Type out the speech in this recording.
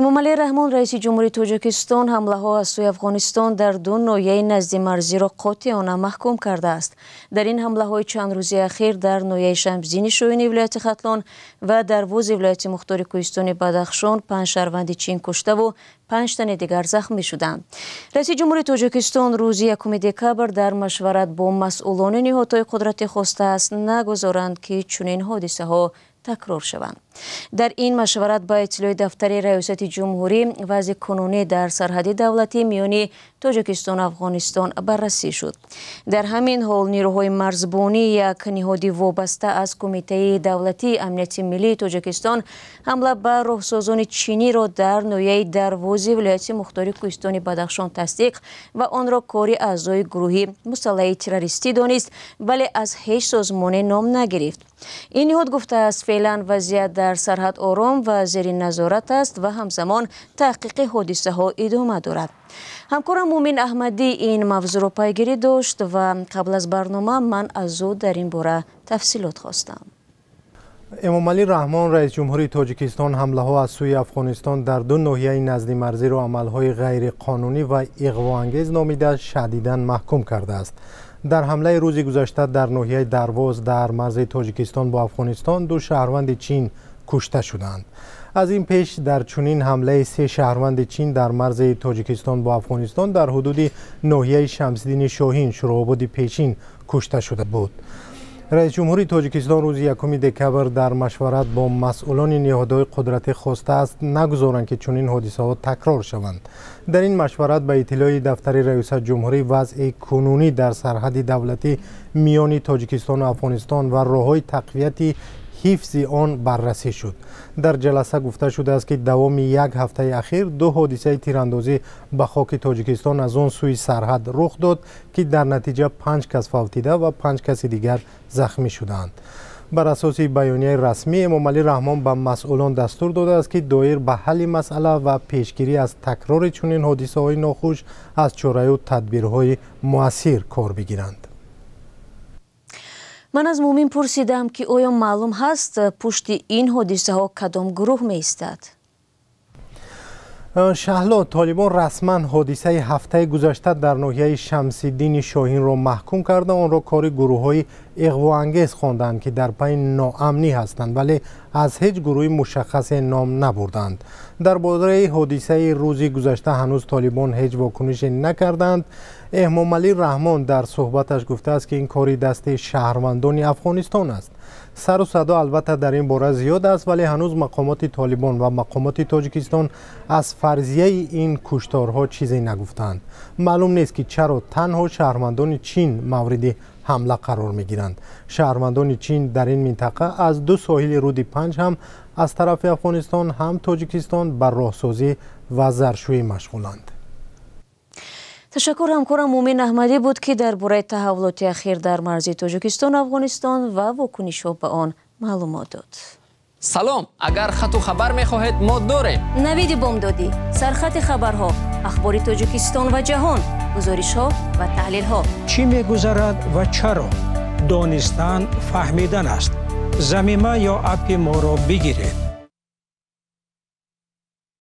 эмомалӣ раҳмон раиси ҷумҳурии тоҷикистон ҳамлаҳо аз сӯи афғонистон дар ду ноҳияи назди марзиро қотиёна маҳкум кардааст. Дар ин ҳамлаҳои чандрӯзии ахир дар ноҳияи Шамсдини Шоҳини вилояти Хатлон ва Дарвози вилояти Мухтори Кӯҳистони Бадахшон 5 шаҳрванди чин куштаву 5 тани дигар захмӣ шуданд. раиси ҷумҳурии тоҷикистон рӯзи 1 декабр дар машварат бо масъулони ниҳодҳои қудрати хостааст нагузоранд ки чунин ҳодисаҳо такрор шаванд. дар ин машварат ба иттилои дафтари раёсати ҷумҳурӣ вазъи кунунӣ дар сарҳади давлатӣ миёни Тоҷикистону Афғонистон баррасӣ шуд. дар ҳамин ҳол нирӯҳои марзбонӣ, як ниҳоди вобаста аз Кумитаи давлатии амнияти миллии Тоҷикистон, ҳамла ба роҳсозони чиниро дар ноҳияи Дарвози вилояти Мухтори Кӯҳистони Бадахшон тасдиқ ва онро кори аъзои гурӯҳи мусаллаҳи террористӣ донист, вале аз ҳеҷ созмоне ном нагирифт. ин ниҳод гуфтааст феълан вазъият дар сарҳад ором ва зери назорат аст ва ҳамзамон таҳқиқи ҳодисаҳо идома дорад. ҳамкорам Муъмин Аҳмадӣ ин мавзӯъро пайгирӣ дошт ва қабл аз барнома ман аз ӯ дар ин бора тафсилот хостам. эмомалӣ раҳмон раис ҷумҳурии тоҷикистон ҳамлаҳо аз сӯи афғонистон дар ду ноҳияи назди марзиро амалҳои ғайриқонунӣ ва иғвоангез номида шадидан маҳкум кардааст. дар ҳамлаи рӯзи гузашта дар ноҳияи Дарвоз дар марзи Тоҷикистон бо Афғонистон 2 шаҳрванди чин кушта шуданд. аз ин пеш дар чунин ҳамлаи 3 шаҳрванди чин дар марзи Тоҷикистон бо Афғонистон дар ҳудуди ноҳияи Шамсдини Шоҳин Шуроободи Пешин кушта шуда буд. раис ҷумҳурии тоҷикистон рӯзи 1 декабр дар машварат бо масъулони ниҳодҳои қудрати хостааст нагузоранд ки чунин ҳодисаҳо такрор шаванд. дар ин машварат ба иттилои дафтари раёсат ҷумҳурӣ вазъи кунунӣ дар сарҳади давлатӣ миёни Тоҷикистону Афғонистон ва роҳҳои тақвияти ҳифзи он баррасӣ шуд. дар ҷаласа гуфта шудааст ки давоми 1 ҳафтаи ахир 2 ҳодисаи тирандозӣ ба хоки Тоҷикистон аз он сӯи сарҳад рух дод ки дар натиҷа 5 кас фавтида ва 5 каси дигар захмӣ шуданд. бар асоси баёнияи расмӣ эмомалӣ раҳмон ба масъулон дастур додааст ки доир ба ҳалли масъала ва пешгирӣ аз такрори чунин ҳодисаҳои нохуш аз чораю тадбирҳои муассир кор бигиранд. ман аз Муъмин пурсидам ки оё маълум ҳаст пушти ин ҳодисаҳо кадом гурӯҳ меистад? шаҳло толибон расман ҳодисаи ҳафтаи гузашта дар ноҳияи Шамсиддини Шоҳинро маҳкум карда онро кори гурӯҳҳои иғвоангез хонданд ки дар пайи ноамнӣ ҳастанд, вале аз ҳеҷ гурӯҳи мушаххасе ном набурданд. дар бораи ҳодисаи рӯзи гузашта ҳанӯз толибон ҳеҷ вокунише накарданд. эмомалӣ раҳмон дар суҳбаташ гуфтааст ки ин кори дасти шаҳрвандони Афғонистон аст. сару садо албатта дар ин бора зиёд аст, вале ҳанӯз мақомоти толибон ва мақомоти Тоҷикистон аз фарзияи ин кушторҳо чизе нагуфтанд. маълум нест ки чаро танҳо шаҳрвандони чин мавриди ҳамла қарор мегиранд. шаҳрвандони чин дар ин минтақа аз 2 соҳили руди Панҷ ҳам аз тарафи Афғонистон ҳам Тоҷикистон ба роҳсозӣ ва заршӯӣ машғуланд. ташаккур. ҳамкорам Муъмин Аҳмадӣ буд ки дар бораи таҳаввулоти ахир дар марзи Тоҷикистону Афғонистон ва вокунишҳо ба он маълумот дод. салом, агар хату хабар мехоҳед мо дорем. навиди бомдодӣ, сархати хабарҳо, ахбори Тоҷикистон ва ҷаҳон, гузоришҳо ва таҳлилҳо. чӣ мегузарад ва чаро? донистан фаҳмидан аст. замима ё апи моро бигиред.